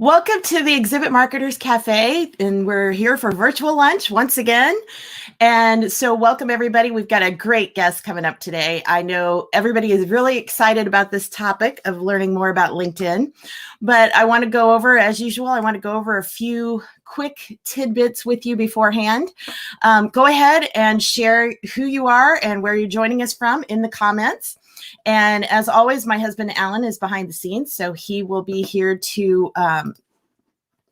Welcome to the Exhibit Marketers Cafe, and we're here for virtual lunch once again. And so welcome everybody. We've got a great guest coming up today. I know everybody is really excited about this topic of learning more about LinkedIn, but I want to go over, as usual, a few quick tidbits with you beforehand. Go ahead and share who you are and where you're joining us from in the comments. And as always, my husband, Alan, is behind the scenes, so he will be here to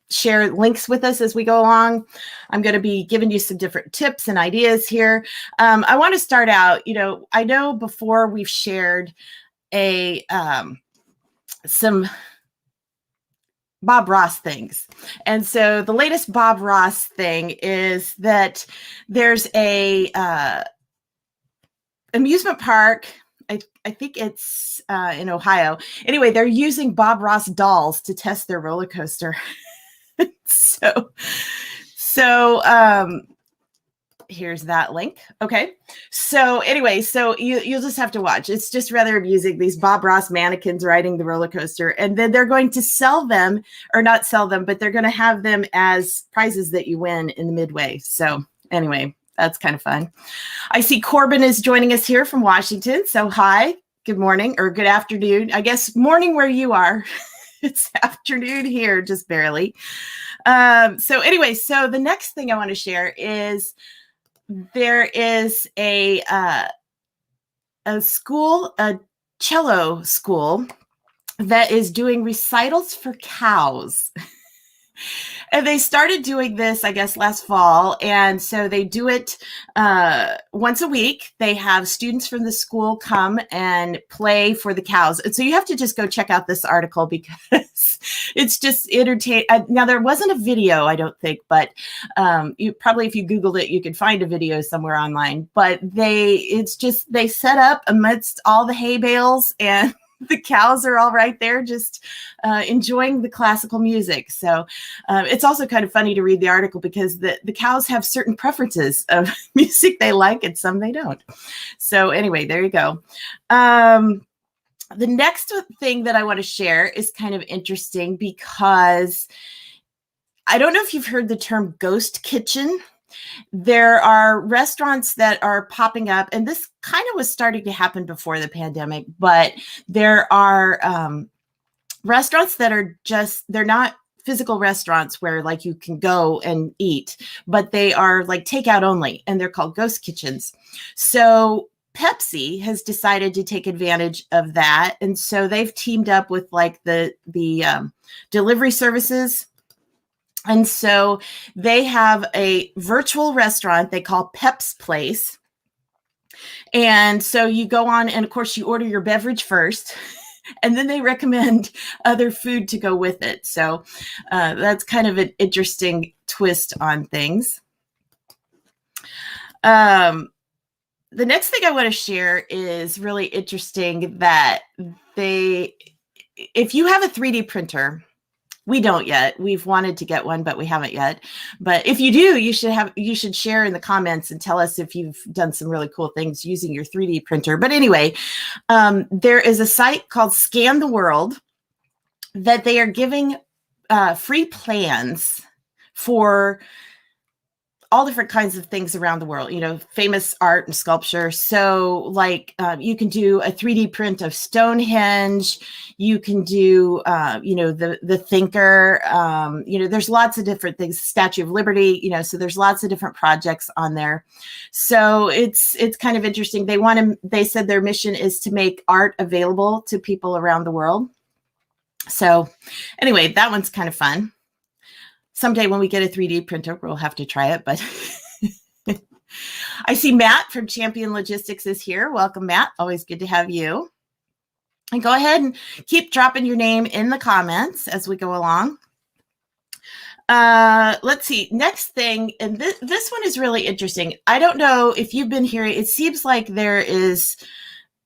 share links with us as we go along. I'm going to be giving you some different tips and ideas here. I want to start out, I know before we've shared some Bob Ross things. And so the latest Bob Ross thing is that there's a amusement park. I think it's in Ohio. Anyway, they're using Bob Ross dolls to test their roller coaster. So here's that link. Okay. So anyway, so you'll just have to watch. It's just rather amusing. These Bob Ross mannequins riding the roller coaster, and then they're going to sell them, or not sell them, but they're going to have them as prizes that you win in the midway. So anyway, that's kind of fun. I see Corbin is joining us here from Washington. So hi, good morning, or good afternoon. I guess morning where you are. It's afternoon here, just barely. So anyway, so the next thing I want to share is there is a school, a cello school that is doing recitals for cows. And they started doing this, I guess, last fall. And so they do it once a week. They have students from the school come and play for the cows. And so you have to just go check out this article because it's just entertaining. Now, there wasn't a video, I don't think, but you probably, if you Googled it, you could find a video somewhere online. But they set up amidst all the hay bales, and the cows are all right there just enjoying the classical music. So it's also kind of funny to read the article because the cows have certain preferences of music they like and some they don't. So anyway, there you go. The next thing that I want to share is kind of interesting because I don't know if you've heard the term ghost kitchen. There are restaurants that are popping up, and this kind of was starting to happen before the pandemic, but there are restaurants that are they're not physical restaurants where like you can go and eat, but they are like takeout only, and they're called ghost kitchens. So Pepsi has decided to take advantage of that. And so they've teamed up with like the delivery services. And so they have a virtual restaurant they call Pep's Place. And so you go on, and of course you order your beverage first, and then they recommend other food to go with it. So that's kind of an interesting twist on things. The next thing I want to share is really interesting that if you have a 3D printer, we don't yet. We've wanted to get one, but we haven't yet. But if you do, you should share in the comments and tell us if you've done some really cool things using your 3D printer. But anyway, there is a site called Scan the World that they are giving free plans for all different kinds of things around the world, famous art and sculpture. So like you can do a 3D print of Stonehenge. You can do, the Thinker, there's lots of different things, Statue of Liberty, so there's lots of different projects on there. So it's kind of interesting. They said their mission is to make art available to people around the world. So anyway, that one's kind of fun. Someday when we get a 3D printer, we'll have to try it, but I see Matt from Champion Logistics is here. Welcome, Matt. Always good to have you. And go ahead and keep dropping your name in the comments as we go along. Let's see. Next thing, and this one is really interesting. I don't know if you've been hearing, it seems like there is,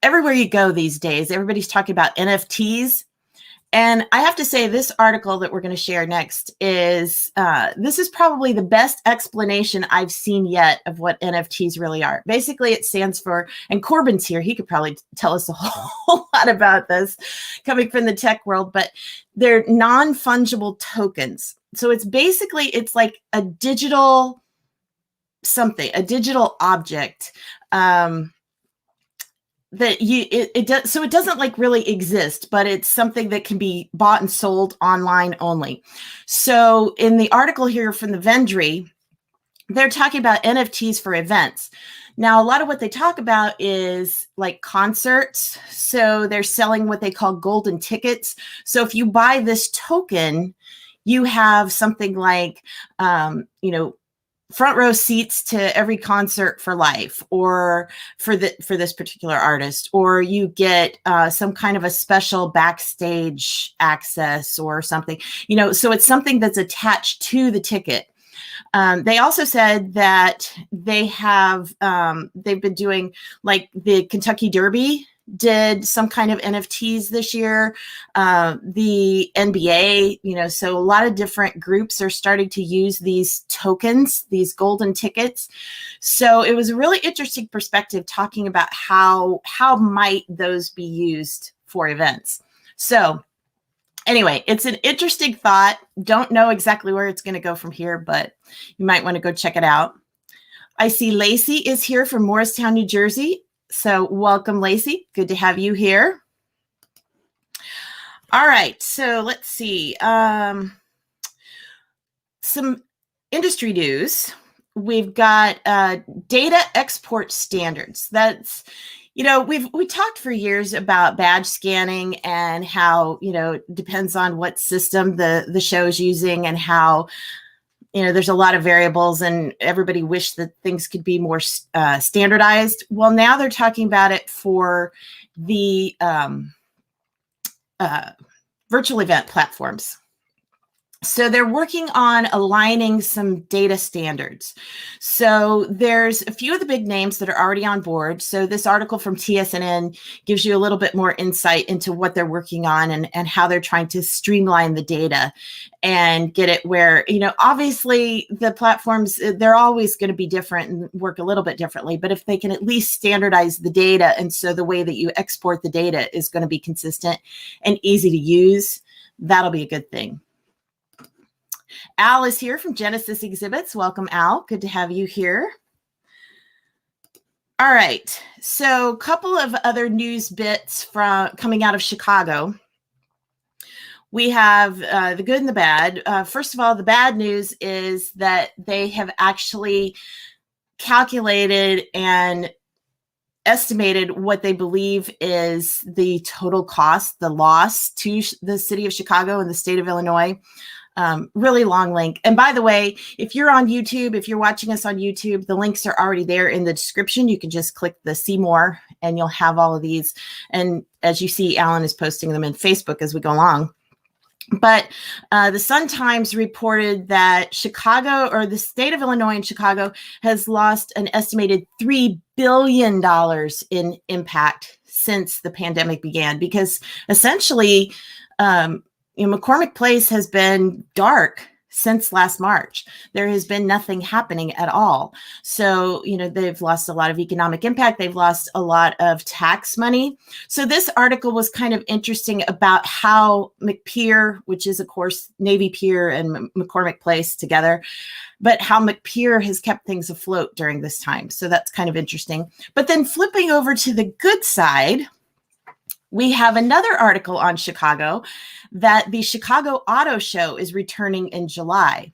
everywhere you go these days, everybody's talking about NFTs. And I have to say, this article that we're going to share next is, this is probably the best explanation I've seen yet of what NFTs really are. Basically, it stands for, and Corbin's here, he could probably tell us a whole lot about this coming from the tech world, but they're non-fungible tokens. So it's basically, it's like a digital something, a digital object. That it does, so it doesn't like really exist, but it's something that can be bought and sold online only. So in the article here from the Vendry, they're talking about NFTs for events. Now, a lot of what they talk about is like concerts. So they're selling what they call golden tickets. So if you buy this token, you have something like, front row seats to every concert for life, or for this particular artist, or you get some kind of a special backstage access or something, so it's something that's attached to the ticket. They also said that they've been doing, like, the Kentucky Derby did some kind of NFTs this year. The NBA, so a lot of different groups are starting to use these tokens, these golden tickets. So it was a really interesting perspective talking about how might those be used for events. So anyway, it's an interesting thought. Don't know exactly where it's going to go from here, but you might want to go check it out. I see Lacey is here from Morristown, New Jersey. So welcome, Lacey. Good to have you here. All right. So let's see. Some industry news. We've got data export standards. That's, we talked for years about badge scanning and how, it depends on what system the show is using, and how, there's a lot of variables, and everybody wished that things could be more standardized. Well, now they're talking about it for the virtual event platforms. So they're working on aligning some data standards. So there's a few of the big names that are already on board. So this article from TSNN gives you a little bit more insight into what they're working on, and how they're trying to streamline the data and get it where, obviously the platforms, they're always going to be different and work a little bit differently, but if they can at least standardize the data, and so the way that you export the data is going to be consistent and easy to use, that'll be a good thing. Al is here from Genesis Exhibits. Welcome, Al. Good to have you here. All right. So a couple of other news bits coming out of Chicago. We have the good and the bad. First of all, the bad news is that they have actually calculated and estimated what they believe is the total cost, the loss to the city of Chicago and the state of Illinois. Really long link. And by the way, if you're on YouTube, if you're watching us on YouTube, the links are already there in the description. You can just click the see more and you'll have all of these. And as you see, Alan is posting them in Facebook as we go along. But the Sun-Times reported that Chicago, or the state of Illinois and Chicago, has lost an estimated $3 billion in impact since the pandemic began, because essentially, McCormick Place has been dark since last March. There has been nothing happening at all. So, they've lost a lot of economic impact. They've lost a lot of tax money. So this article was kind of interesting about how McPier, which is, of course, Navy Pier and McCormick Place together, but how McPier has kept things afloat during this time. So that's kind of interesting. But then flipping over to the good side, we have another article on Chicago, that the Chicago Auto Show is returning in July.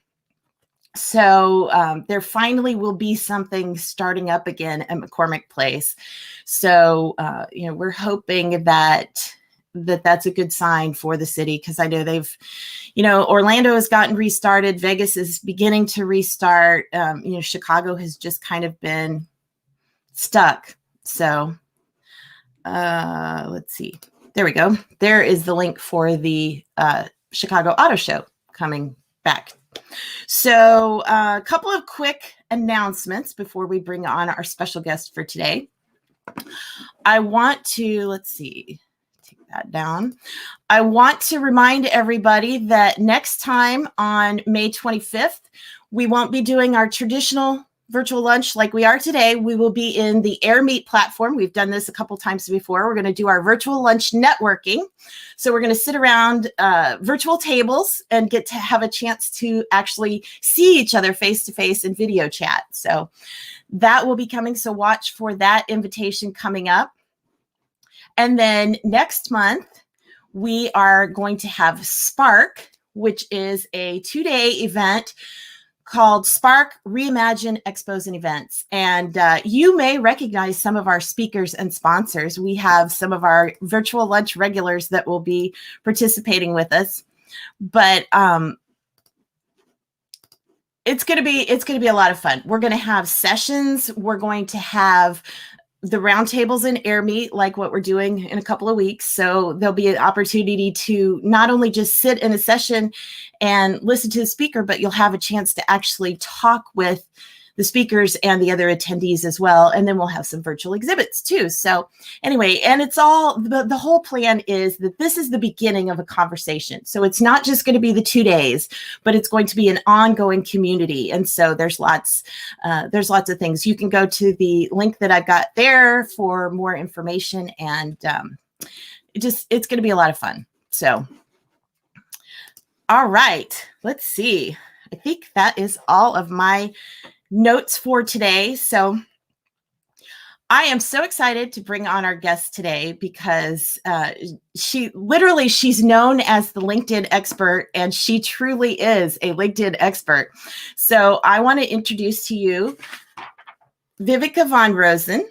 So there finally will be something starting up again at McCormick Place. So, we're hoping that that's a good sign for the city, because I know they've, Orlando has gotten restarted. Vegas is beginning to restart. Chicago has just kind of been stuck. So let's see. There we go. There is the link for the Chicago Auto Show coming back. So a couple of quick announcements before we bring on our special guest for today. I want to, let's see, take that down. I want to remind everybody that next time on May 25th, we won't be doing our traditional virtual lunch like we are today. We will be in the AirMeet platform. We've done this a couple times before. We're going to do our virtual lunch networking. So we're going to sit around virtual tables and get to have a chance to actually see each other face to face in video chat. So that will be coming. So watch for that invitation coming up. And then next month, we are going to have Spark, which is a 2-day event called Spark, Reimagine, Expos, and Events. And you may recognize some of our speakers and sponsors. We have some of our virtual lunch regulars that will be participating with us. But it's going to be a lot of fun. We're going to have sessions. We're going to have the roundtables in AirMeet, like what we're doing in a couple of weeks. So there'll be an opportunity to not only just sit in a session and listen to the speaker, but you'll have a chance to actually talk with the speakers and the other attendees as well. And then we'll have some virtual exhibits too. So anyway, and it's all, the whole plan is that this is the beginning of a conversation. So it's not just going to be the 2 days, but it's going to be an ongoing community. And so there's lots of things. You can go to the link that I've got there for more information, and it's going to be a lot of fun. So, all right, let's see. I think that is all of my notes for today. So I am so excited to bring on our guest today because she's known as the LinkedIn expert, and she truly is a LinkedIn expert. So I want to introduce to you Viveka Vengreso.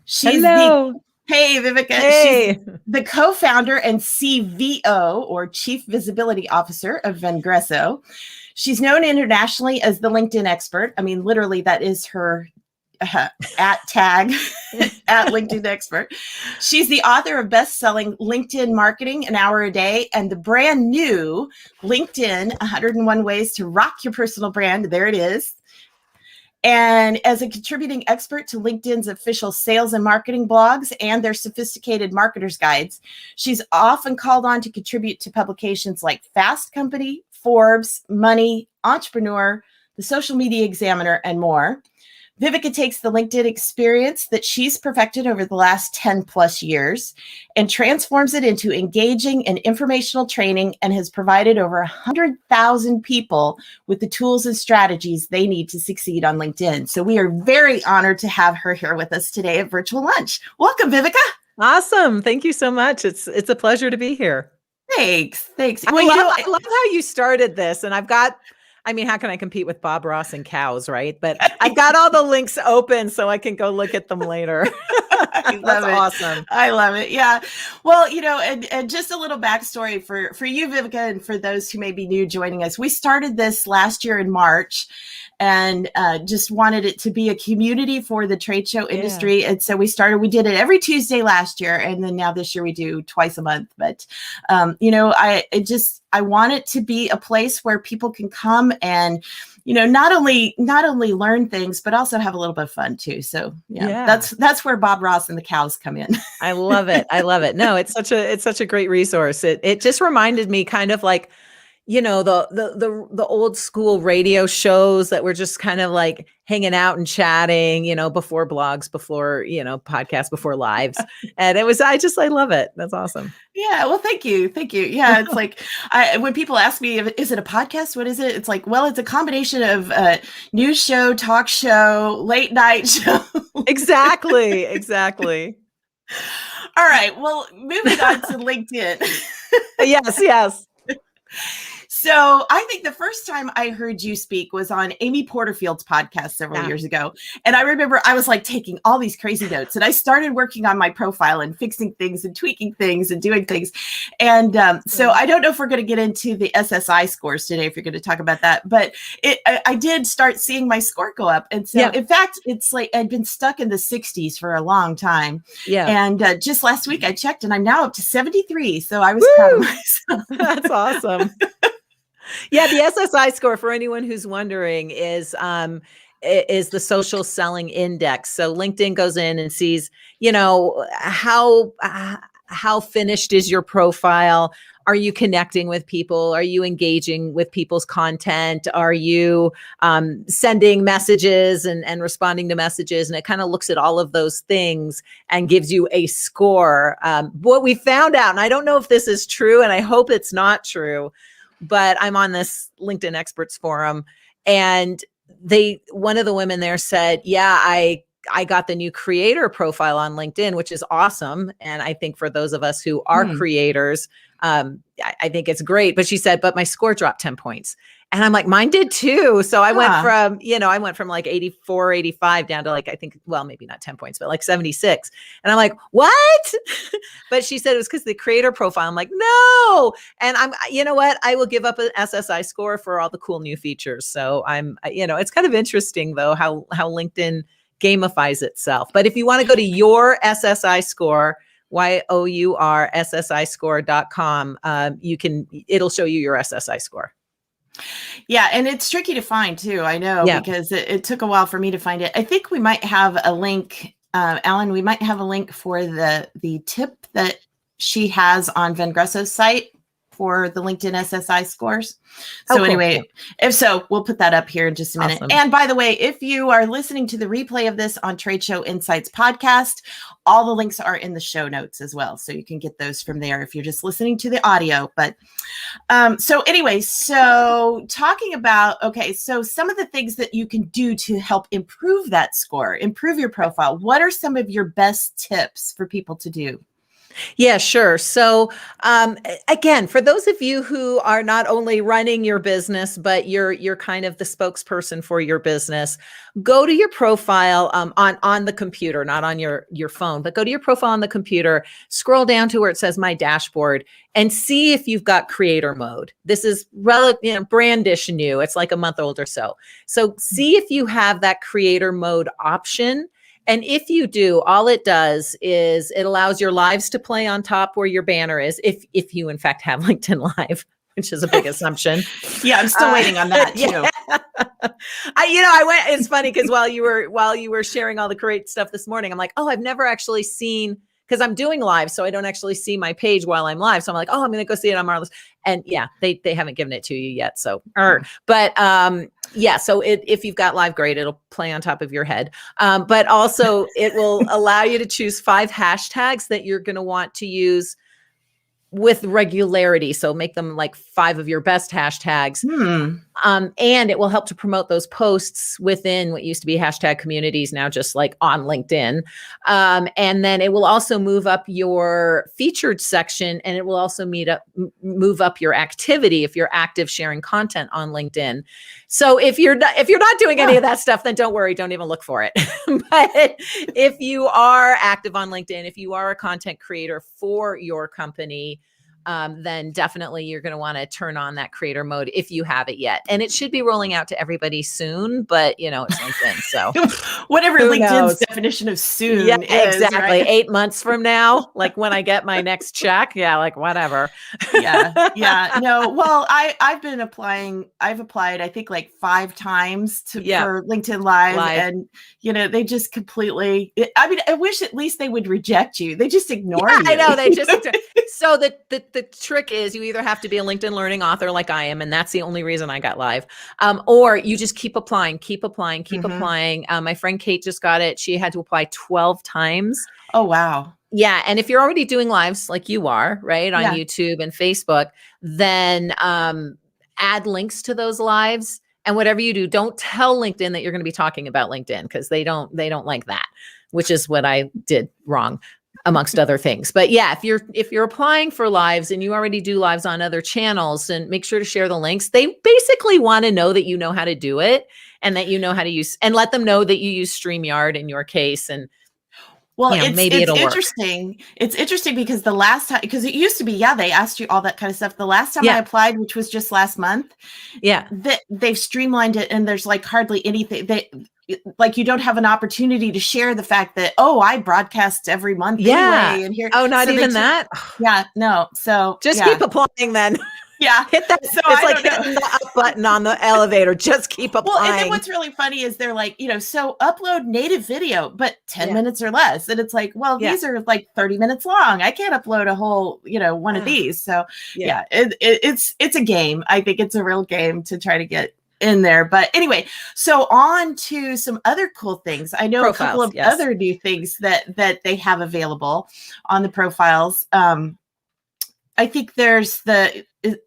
Hello. Hey, Viveka. Hey. She's the co-founder and CVO, or Chief Visibility Officer, of Vengreso. She's known internationally as the LinkedIn expert. I mean, literally, that is her at tag at LinkedIn expert. She's the author of best-selling LinkedIn Marketing, An Hour a Day, and the brand new LinkedIn 101 Ways to Rock Your Personal Brand. There it is. And as a contributing expert to LinkedIn's official sales and marketing blogs and their sophisticated marketers guides, she's often called on to contribute to publications like Fast Company, Forbes, Money, Entrepreneur, the Social Media Examiner, and more. Viveka takes the LinkedIn experience that she's perfected over the last 10 plus years and transforms it into engaging and informational training, and has provided over 100,000 people with the tools and strategies they need to succeed on LinkedIn. So we are very honored to have her here with us today at Virtual Lunch. Welcome, Viveka. Awesome. Thank you so much. It's a pleasure to be here. Thanks. Well, I love how you started this, and how can I compete with Bob Ross and cows, right? But I've got all the links open so I can go look at them later. That's awesome. I love it. Yeah. Well, and just a little backstory for you, Viveka, and for those who may be new joining us. We started this last year in March, and just wanted it to be a community for the trade show industry. Yeah. And so we did it every Tuesday last year. And then now this year we do twice a month. But, I want it to be a place where people can come and, not only learn things, but also have a little bit of fun too. So that's where Bob Ross and the cows come in. I love it. I love it. No, it's such a great resource. It just reminded me kind of like, the old school radio shows that were just kind of like hanging out and chatting, before blogs, before, podcasts, before lives. And I love it. That's awesome. Yeah. Well, thank you. Thank you. Yeah. It's like, when people ask me, is it a podcast? What is it? It's like, well, it's a combination of news show, talk show, late night show. Exactly. All right. Well, moving on to LinkedIn. Yes. So I think the first time I heard you speak was on Amy Porterfield's podcast several years ago. And I remember I was like taking all these crazy notes, and I started working on my profile and fixing things and tweaking things and doing things. And so I don't know if we're going to get into the SSI scores today, if you're going to talk about that, but I did start seeing my score go up. And so in fact, it's like I'd been stuck in the 60s for a long time. Yeah. And just last week I checked, and I'm now up to 73. So I was proud of myself. That's awesome. Yeah, the SSI score, for anyone who's wondering, is the social selling index. So LinkedIn goes in and sees, how finished is your profile? Are you connecting with people? Are you engaging with people's content? Are you sending messages and responding to messages? And it kind of looks at all of those things and gives you a score. What we found out, and I don't know if this is true, and I hope it's not true, but I'm on this LinkedIn experts forum, and one of the women there said, yeah, I got the new creator profile on LinkedIn, which is awesome. And I think for those of us who are creators, I think it's great. But she said, but my score dropped 10 points. And I'm like, mine did too. So I went from like 84, 85 down to like, I think, well, maybe not 10 points, but like 76. And I'm like, what? But she said it was because the creator profile. I'm like, no. And you know what? I will give up an SSI score for all the cool new features. So it's kind of interesting though, how LinkedIn gamifies itself. But if you want to go to your SSI score, yourssiscore.com, it'll show you your SSI score. Yeah. And it's tricky to find too. I know, because it took a while for me to find it. I think we might have a link, Alan, we might have a link for the tip that she has on Vengreso's site for the LinkedIn SSI scores. So anyway, if so, we'll put that up here in just a minute. Awesome. And by the way, if you are listening to the replay of this on Trade Show Insights podcast, all the links are in the show notes as well. So you can get those from there if you're just listening to the audio. But so anyway, so talking about, so some of the things that you can do to help improve that score, improve your profile. What are some of your best tips for people to do? Yeah, sure. So again, for those of you who are not only running your business, but you're kind of the spokesperson for your business, go to your profile on the computer, not on your phone, but go to your profile on the computer, scroll down to where it says My Dashboard, and see if you've got creator mode. This is brandish new. It's like a month old or so. So see if you have that creator mode option. And if you do, all it does is it allows your lives to play on top where your banner is, if you in fact have LinkedIn Live, which is a big assumption. Yeah, I'm still waiting on that too. Yeah. It's funny because while you were sharing all the great stuff this morning, I'm like, oh, I've never actually seen, because I'm doing live, so I don't actually see my page while I'm live. So I'm like, oh, I'm going to go see it on Marvelous. And yeah, they haven't given it to you yet. So, so if you've got live, great, it'll play on top of your head. But also it will allow you to choose 5 hashtags that you're going to want to use with regularity. So make them like 5 of your best hashtags. And it will help to promote those posts within what used to be hashtag communities, now just like on LinkedIn. And then it will also move up your featured section, and it will also move up your activity if you're active sharing content on LinkedIn. So if you're not doing any of that stuff, then don't worry, don't even look for it. But if you are active on LinkedIn, if you are a content creator for your company, then definitely you're going to want to turn on that creator mode if you have it yet. And it should be rolling out to everybody soon, but it's LinkedIn. So whatever LinkedIn's definition of soon is. Exactly. Right? 8 months from now, like when I get my next check. Yeah. Like whatever. Yeah. No, well, I've been applying. I've applied, I think like 5 times for LinkedIn Live. And, they just completely, I wish at least they would reject you. They just ignore you. I know. They just, so the trick is you either have to be a LinkedIn Learning author like I am, and that's the only reason I got live, or you just keep applying. My friend Kate just got it. She had to apply 12 times. Oh, wow. Yeah. And if you're already doing lives like you are, right, on YouTube and Facebook, then add links to those lives. And whatever you do, don't tell LinkedIn that you're going to be talking about LinkedIn, because they don't like that, which is what I did wrong, amongst other things. But yeah, if you're applying for lives and you already do lives on other channels, then make sure to share the links. They basically want to know that you know how to do it, and that you know how to use, and let them know that you use StreamYard in your case. And well, maybe it'll interesting. Work. It's interesting because the last time, because it used to be, they asked you all that kind of stuff. The last time I applied, which was just last month, they've streamlined it, and there's like hardly anything. Like you don't have an opportunity to share the fact that, I broadcast every month anyway. And here, not even that. Yeah, no. So just keep applying then. Yeah. Hit that. So It's I like don't know. hitting the up button on the elevator. Just keep Well, and then applying. what's really funny is they're like, so upload native video, but 10 Yeah. minutes or less. And it's like, well, Yeah. these are like 30 minutes long. I can't upload a whole, one of Ah, these. So yeah. it's a game. I think it's a real game to try to get in there. But anyway, so on to some other cool things. I know a couple Profiles. of Yes. other new things that they have available on the profiles. I think there's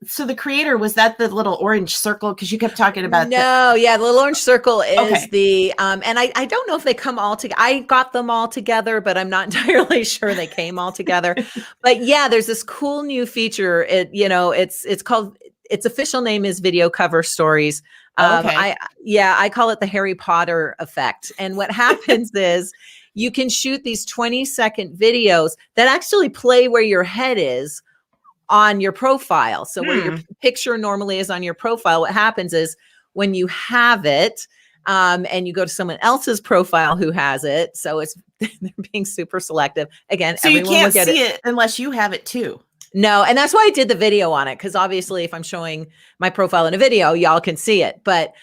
so the creator, was that the little orange circle? Because you kept talking about No, yeah, the little orange circle is Okay. the and I don't know if they come all together. I got them all together, but I'm not entirely sure they came all together. But yeah, there's this cool new feature. It's called, its official name is Video Cover Stories. Okay. I call it the Harry Potter effect. And what happens is you can shoot these 20-second videos that actually play where your head is on your profile. So where your picture normally is on your profile, what happens is when you have it, and you go to someone else's profile who has it, so they're being super selective. Again, So you everyone will can't get see it unless you have it too. No, and that's why I did the video on it, because obviously if I'm showing my profile in a video, y'all can see it. But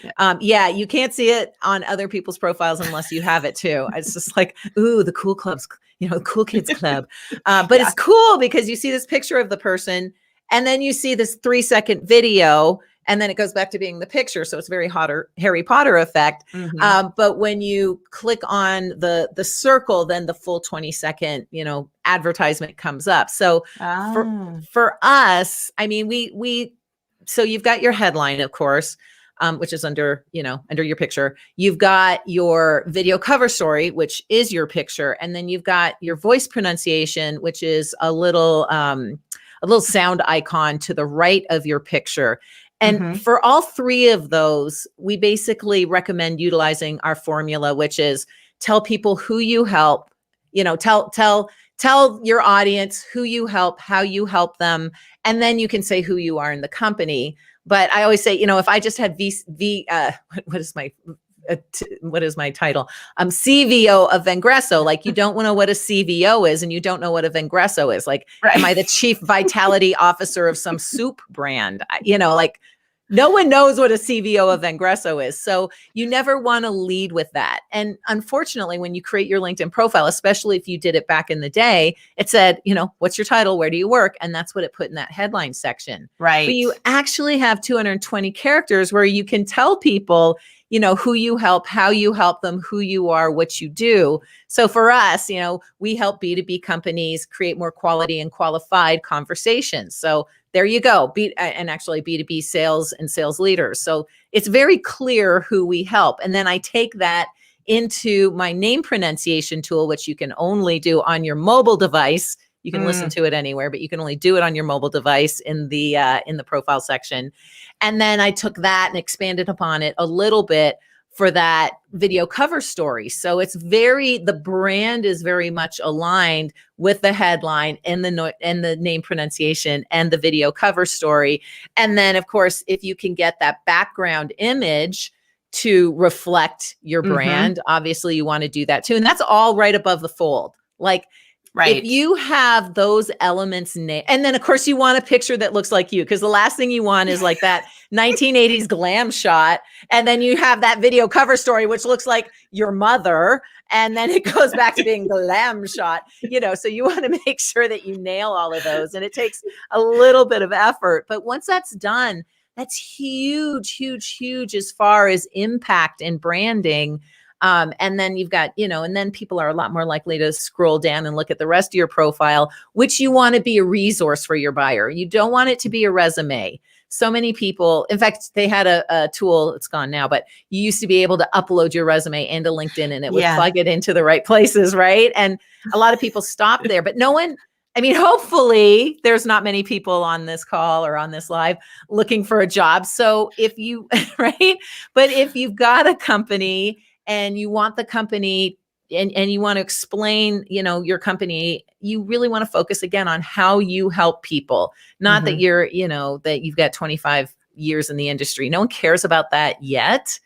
you can't see it on other people's profiles unless you have it too. It's just like, ooh, the cool clubs, the cool kids club. But it's cool because you see this picture of the person and then you see this 3-second video and then it goes back to being the picture. So it's very Harry Potter effect. But when you click on the circle, then the full 20-second, advertisement comes up. So for us, I mean, so you've got your headline, of course, which is under your picture. You've got your video cover story, which is your picture. And then you've got your voice pronunciation, which is a little sound icon to the right of your picture. And for all three of those, we basically recommend utilizing our formula, which is tell people who you help, tell your audience who you help, how you help them, and then you can say who you are in the company. But I always say, if I just had what is my title? CVO of Vengreso. Like, you don't know what a CVO is and you don't know what a Vengreso is. Like, am I the chief vitality officer of some soup brand? No one knows what a CVO of Vengreso is. So you never want to lead with that. And unfortunately, when you create your LinkedIn profile, especially if you did it back in the day, it said, what's your title? Where do you work? And that's what it put in that headline section. Right. But you actually have 220 characters where you can tell people, who you help, how you help them, who you are, what you do. So for us, we help B2B companies create more quality and qualified conversations. So there you go. And actually B2B sales and sales leaders. So it's very clear who we help. And then I take that into my name pronunciation tool, which you can only do on your mobile device. You can listen to it anywhere, but you can only do it on your mobile device in the profile section. And then I took that and expanded upon it a little bit for that video cover story. So the brand is very much aligned with the headline and the name pronunciation and the video cover story. And then, of course, if you can get that background image to reflect your brand, obviously you want to do that too. And that's all right above the fold. Like, right. If you have those elements, and then of course you want a picture that looks like you, because the last thing you want is like that 1980s glam shot. And then you have that video cover story, which looks like your mother. And then it goes back to being glam shot, so you want to make sure that you nail all of those. And it takes a little bit of effort. But once that's done, that's huge, huge, huge as far as impact and branding. And then you've got, and then people are a lot more likely to scroll down and look at the rest of your profile, which you want to be a resource for your buyer. You don't want it to be a resume. So many people, in fact, they had a tool, it's gone now, but you used to be able to upload your resume into LinkedIn and it would plug it into the right places, right? And a lot of people stop there, but hopefully there's not many people on this call or on this live looking for a job. So if you, right? But if you've got a company and you want the company and you want to explain, your company, you really want to focus again on how you help people, not that you're, that you've got 25 years in the industry. No one cares about that yet.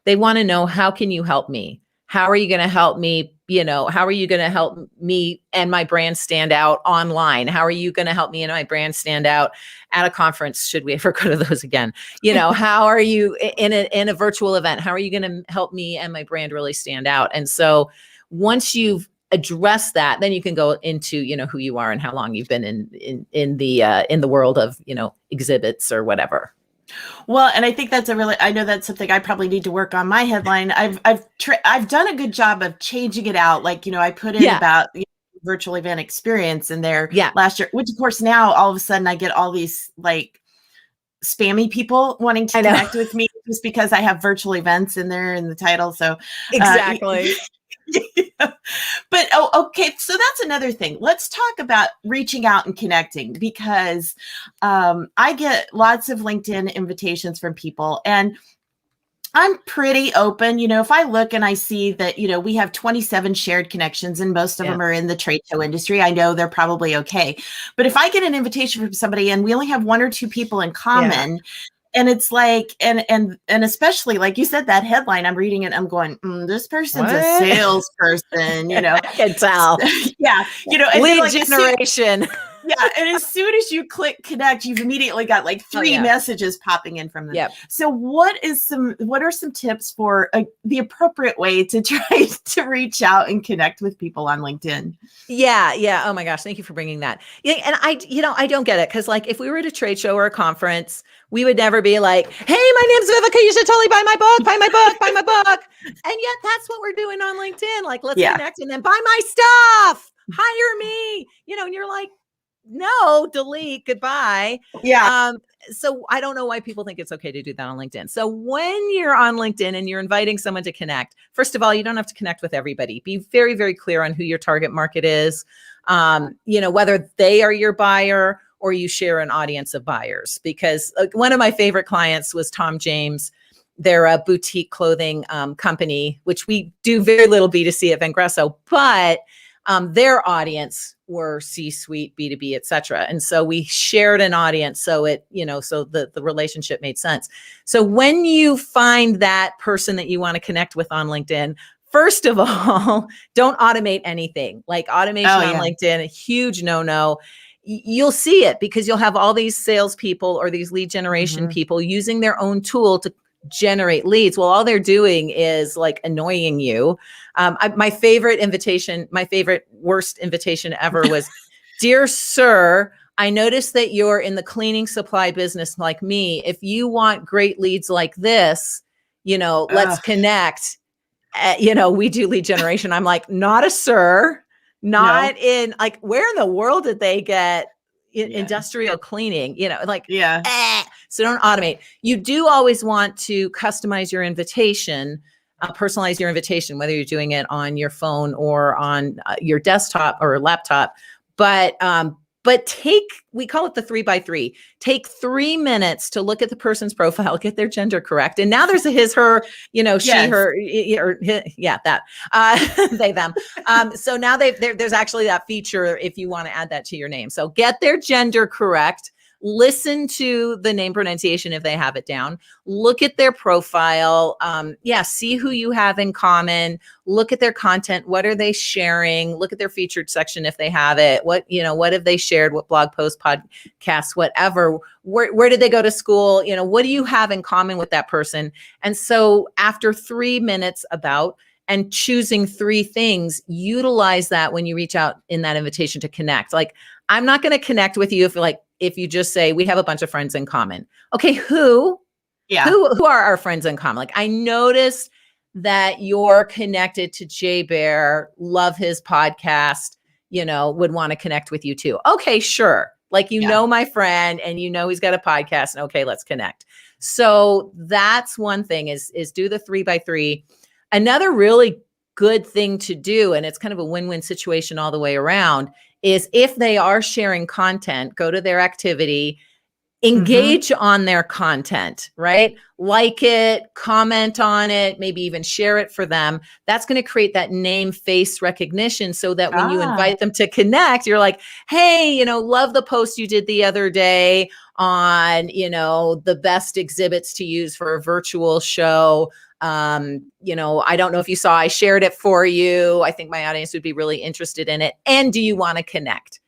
They want to know, how can you help me? how are you going to help me? How are you going to help me and my brand stand out online? How are you going to help me and my brand stand out at a conference? Should we ever go to those again? How are you in a virtual event? How are you going to help me and my brand really stand out? And so once you've addressed that, then you can go into, who you are and how long you've been in the world of, exhibits or whatever. Well, and I think I know that's something I probably need to work on my headline. I've done a good job of changing it out. Like, I put in about virtual event experience in there last year, which of course now all of a sudden I get all these like spammy people wanting to connect with me just because I have virtual events in there in the title. So exactly. But okay, so that's another thing. Let's talk about reaching out and connecting, because I get lots of LinkedIn invitations from people, and I'm pretty open. If I look and I see that, we have 27 shared connections and most of them are in the trade show industry, I know they're probably okay. But if I get an invitation from somebody and we only have one or two people in common, and it's like, and especially like you said, that headline, I'm reading it, I'm going, this person's a salesperson, I can tell. And lead like, generation. And as soon as you click connect, you've immediately got like three messages popping in from them. So what are some tips for the appropriate way to try to reach out and connect with people on LinkedIn? Yeah. Oh my gosh. Thank you for bringing that. Yeah. And I don't get it. Cause like if we were at a trade show or a conference, we would never be like, hey, my name's Viveka. You should totally buy my book, buy my book, buy my book. And yet that's what we're doing on LinkedIn. Like, let's connect and then buy my stuff, hire me, and you're like, no, delete, goodbye. So I don't know why people think it's okay to do that on LinkedIn. So when you're on LinkedIn and you're inviting someone to connect, first of all, you don't have to connect with everybody. Be very, very clear on who your target market is, whether they are your buyer or you share an audience of buyers. Because one of my favorite clients was Tom James. They're a boutique clothing company, which we do very little B2C at Vengreso, but their audience were C-suite, B2B, et cetera. And so we shared an audience. So so the relationship made sense. So when you find that person that you want to connect with on LinkedIn, first of all, don't automate anything. Like automation on LinkedIn, a huge no-no. You'll see it because you'll have all these salespeople or these lead generation people using their own tool to generate leads. Well, all they're doing is like annoying you. My favorite worst invitation ever was, dear sir, I noticed that you're in the cleaning supply business like me. If you want great leads like this, let's connect. We do lead generation. I'm like, not a sir, not in like, where in the world did they get industrial cleaning? So don't automate. You do always want to customize your invitation, personalize your invitation, whether you're doing it on your phone or on your desktop or laptop. But we call it the 3x3. Take 3 minutes to look at the person's profile, get their gender correct. And now there's a his, her, she, her, or that, they, them. So now there's actually that feature if you want to add that to your name. So get their gender correct. Listen to the name pronunciation if they have it down. Look at their profile. See who you have in common. Look at their content. What are they sharing? Look at their featured section if they have it. What have they shared? What blog posts, podcasts, whatever. Where did they go to school? What do you have in common with that person? And so after 3 minutes and choosing 3 things, utilize that when you reach out in that invitation to connect. Like, I'm not going to connect with you if you just say, we have a bunch of friends in common. Okay, who are our friends in common? Like, I noticed that you're connected to Jay Bear, love his podcast, would want to connect with you too. Okay, sure. Like, know my friend and he's got a podcast, and okay, let's connect. So that's one thing is do the 3x3. Another really good thing to do, and it's kind of a win-win situation all the way around, is if they are sharing content, go to their activity, engage on their content, right? Like it, comment on it, maybe even share it for them. That's going to create that name face recognition so that when you invite them to connect, you're like, hey, love the post you did the other day on, the best exhibits to use for a virtual show. I don't know if you saw, I shared it for you. I think my audience would be really interested in it. And do you want to connect?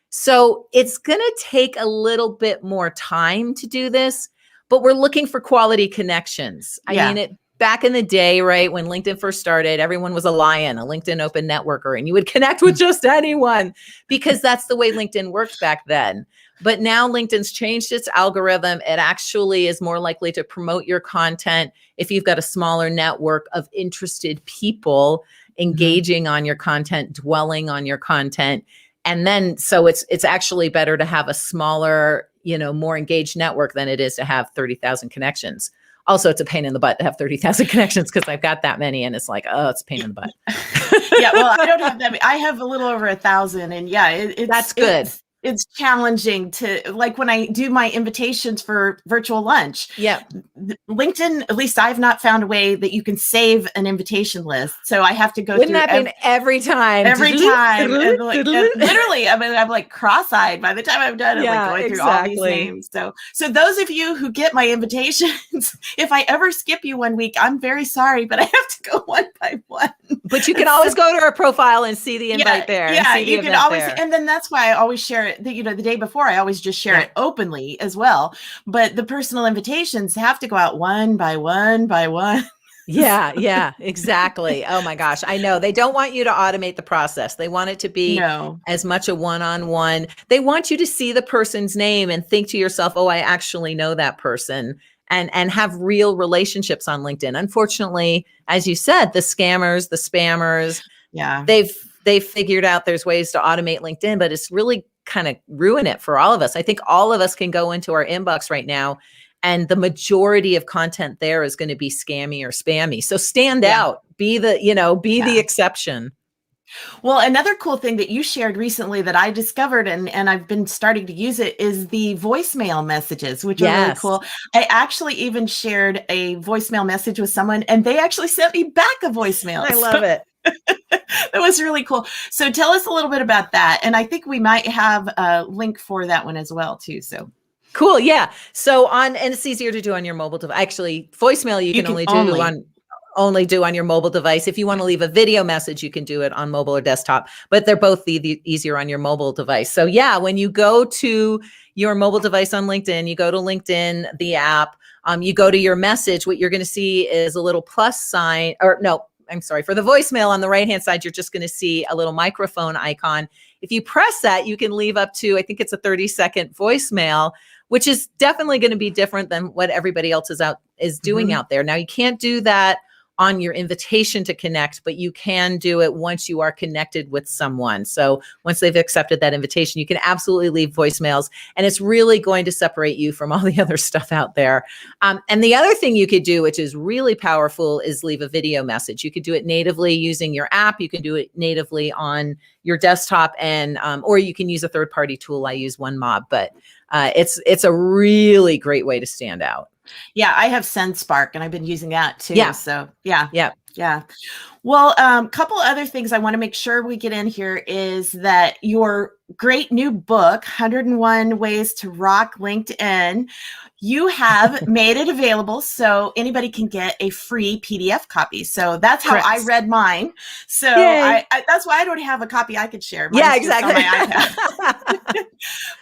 So it's going to take a little bit more time to do this, but we're looking for quality connections. I mean, back in the day, right, when LinkedIn first started, everyone was a lion, a LinkedIn open networker, and you would connect with just anyone because that's the way LinkedIn worked back then. But now LinkedIn's changed its algorithm. It actually is more likely to promote your content if you've got a smaller network of interested people engaging on your content, dwelling on your content. And then, so it's actually better to have a smaller, more engaged network than it is to have 30,000 connections. Also, it's a pain in the butt to have 30,000 connections because I've got that many, and it's like, oh, it's a pain in the butt. Well, I don't have that. I have a little over 1,000, and that's good. It's challenging to, like, when I do my invitations for virtual lunch. Yeah. LinkedIn, at least I've not found a way that you can save an invitation list. So I have to go Wouldn't that be every time? Every time. And literally, I'm like cross-eyed by the time I'm done. I'm like going through all these names. So those of you who get my invitations, if I ever skip you one week, I'm very sorry, but I have to go one by one. But you can always go to our profile and see the invite there. Yeah, you can always, and then that's why I always share it. The day before, I always just share it openly as well. But the personal invitations have to go out one by one by one. Yeah, exactly. Oh my gosh. I know they don't want you to automate the process. They want it to be as much a one-on-one. They want you to see the person's name and think to yourself, oh, I actually know that person, and have real relationships on LinkedIn. Unfortunately, as you said, the scammers, the spammers, they've figured out there's ways to automate LinkedIn, but it's really kind of ruin it for all of us. I think all of us can go into our inbox right now, and the majority of content there is going to be scammy or spammy. So stand out, be the exception. Well, another cool thing that you shared recently that I discovered and I've been starting to use it is the voicemail messages, which are really cool. I actually even shared a voicemail message with someone, and they actually sent me back a voicemail. I love it. That was really cool. So tell us a little bit about that. And I think we might have a link for that one as well too. So cool. Yeah. So and it's easier to do on your mobile device. Actually, voicemail you can only do on your mobile device. If you want to leave a video message, you can do it on mobile or desktop, but they're both easier on your mobile device. So yeah, when you go to your mobile device on LinkedIn, you go to LinkedIn, the app, you go to your message, what you're going to see is a little plus sign, or no, I'm sorry, for the voicemail on the right-hand side, you're just going to see a little microphone icon. If you press that, you can leave up to, I think it's a 30-second voicemail, which is definitely going to be different than what everybody else is doing out there. Now, you can't do that on your invitation to connect, but you can do it once you are connected with someone. So once they've accepted that invitation, you can absolutely leave voicemails, and it's really going to separate you from all the other stuff out there. And the other thing you could do, which is really powerful, is leave a video message. You could do it natively using your app. You can do it natively on your desktop, and or you can use a third-party tool. I use OneMob, but it's a really great way to stand out. Yeah, I have SendSpark, and I've been using that too. Yeah. So yeah. Well, couple other things I want to make sure we get in here is that your great new book, 101 Ways to Rock LinkedIn, you have made it available so anybody can get a free PDF copy. So that's how I read mine. So that's why I don't have a copy I could share. Mine's exactly. On my iPad.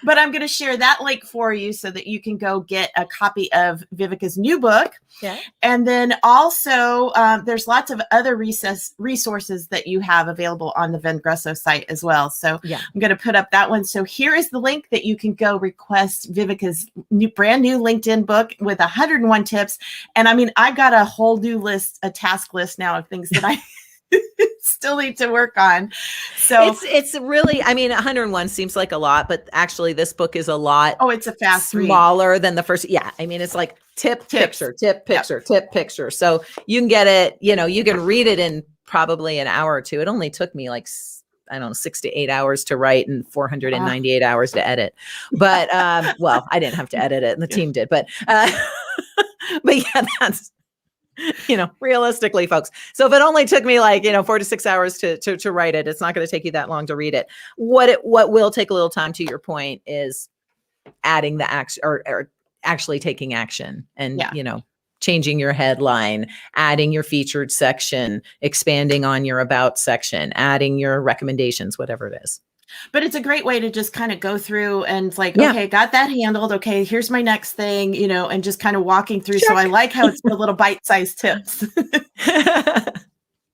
But I'm going to share that link for you so that you can go get a copy of Viveka's new book. Yeah. And then also there's lots of other resources that you have available on the Vengreso site as well. So I'm going to put up that one. So here is the link that you can go request Viveka's brand new LinkedIn book with 101 tips. And I mean, I've got a whole new list, a task list now of things that I still need to work on. So it's really, I mean, 101 seems like a lot, but actually this book is a lot. Oh, it's a fast smaller than the first. Yeah. I mean, it's like tip, picture, tip, picture, tip, picture. So you can get it, you can read it in probably an hour or two. It only took me like, I don't know, 6 to 8 hours to write and 498 hours to edit. But, well, I didn't have to edit it and the team did, but yeah, that's, realistically, folks. So if it only took me like, 4 to 6 hours to write it, it's not going to take you that long to read it. What will take a little time, to your point, is adding the action or actually taking action and, changing your headline, adding your featured section, expanding on your about section, adding your recommendations, whatever it is. But it's a great way to just kind of go through and it's like, Yeah. okay, got that handled. Okay, here's my next thing, and just kind of walking through. Check. So I like how it's the little bite-sized tips.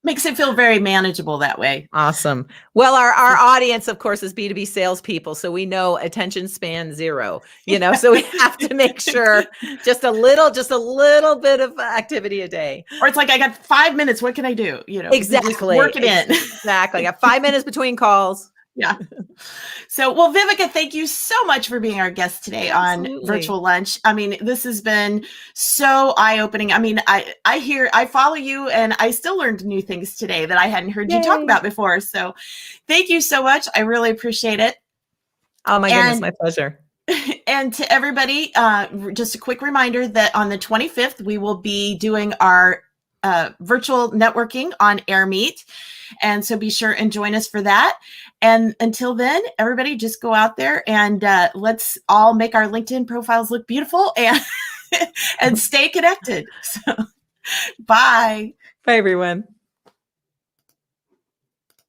Makes it feel very manageable that way. Awesome. Well, our audience, of course, is B2B salespeople. So we know attention span 0, so we have to make sure just a little bit of activity a day. Or it's like, I got 5 minutes. What can I do? Exactly. Just work it in. Exactly. I got 5 minutes between calls. Yeah. So, well, Viveka, thank you so much for being our guest today on Virtual Lunch. I mean, this has been so eye-opening. I mean, I follow you and I still learned new things today that I hadn't heard you talk about before. So thank you so much. I really appreciate it. Oh my goodness, my pleasure. And to everybody, just a quick reminder that on the 25th, we will be doing our virtual networking on AirMeet. And so be sure and join us for that. And until then, everybody just go out there and let's all make our LinkedIn profiles look beautiful and stay connected. So, bye. Bye, everyone.